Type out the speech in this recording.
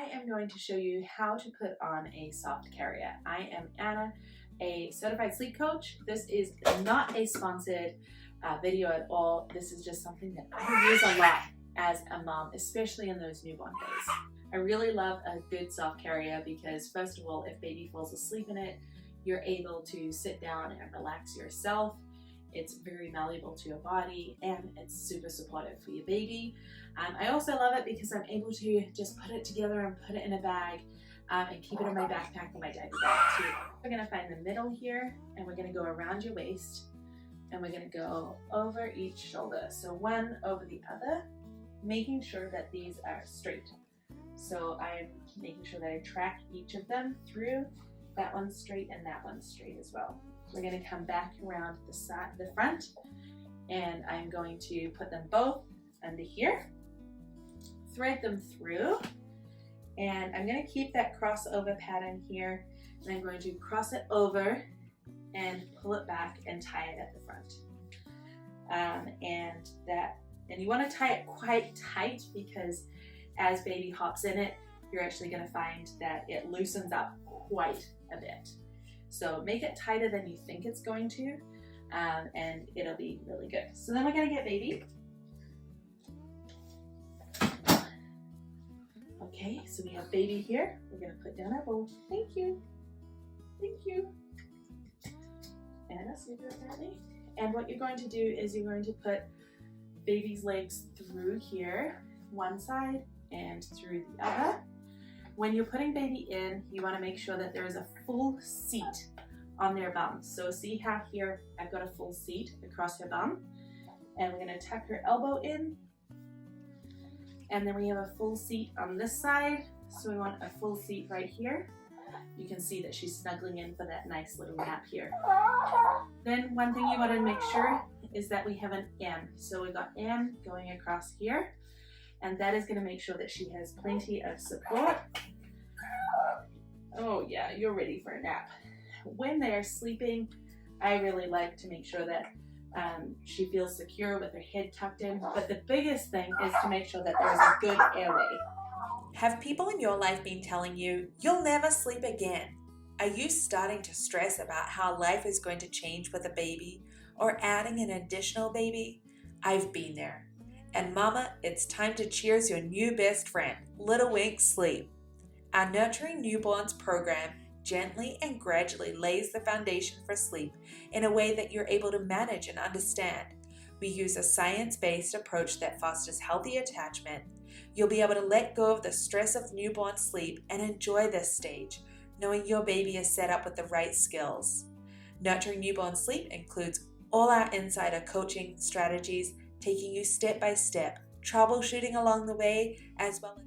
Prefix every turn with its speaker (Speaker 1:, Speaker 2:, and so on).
Speaker 1: I am going to show you how to put on a soft carrier. I am Anna, a certified sleep coach. This is not a sponsored video at all. This is just something that I use a lot as a mom, especially in those newborn days. I really love a good soft carrier because, first of all, if baby falls asleep in it, you're able to sit down and relax yourself. It's very malleable to your body and it's super supportive for your baby. I also love it because I'm able to just put it together and put it in a bag and keep it in my backpack or my diaper bag too. We're going to find the middle here and we're going to go around your waist and we're going to go over each shoulder. So one over the other, making sure that these are straight. So I'm making sure that I track each of them through. That one's straight and that one's straight as well. We're going to come back around the side, the front, and I'm going to put them both under here, thread them through, and I'm going to keep that crossover pattern here, and I'm going to cross it over and pull it back and tie it at the front. And you want to tie it quite tight because as baby hops in it, you're actually going to find that it loosens up quite a bit. So make it tighter than you think it's going to, and it'll be really good. So then we're going to get baby. Okay, so we have baby here. We're going to put down our bowl. Thank you. Thank you. And a super apparently. And what you're going to do is you're going to put baby's legs through here, one side, and through the other. When you're putting baby in, you want to make sure that there is a full seat on their bum. So see how here I've got a full seat across her bum, and we're going to tuck her elbow in, and then we have a full seat on this side. So we want a full seat right here. You can see that she's snuggling in for that nice little nap here. Then one thing you want to make sure is that we have an M. So we've got M going across here. And that is going to make sure that she has plenty of support. Oh yeah, you're ready for a nap. When they're sleeping, I really like to make sure that she feels secure with her head tucked in. But the biggest thing is to make sure that there's a good airway.
Speaker 2: Have people in your life been telling you, you'll never sleep again? Are you starting to stress about how life is going to change with a baby or adding an additional baby? I've been there. And mama, it's time to cheers your new best friend, Little Wink Sleep. Our Nurturing Newborns program gently and gradually lays the foundation for sleep in a way that you're able to manage and understand. We use a science-based approach that fosters healthy attachment. You'll be able to let go of the stress of newborn sleep and enjoy this stage, knowing your baby is set up with the right skills. Nurturing Newborn Sleep includes all our insider coaching strategies, taking you step by step, troubleshooting along the way, as well as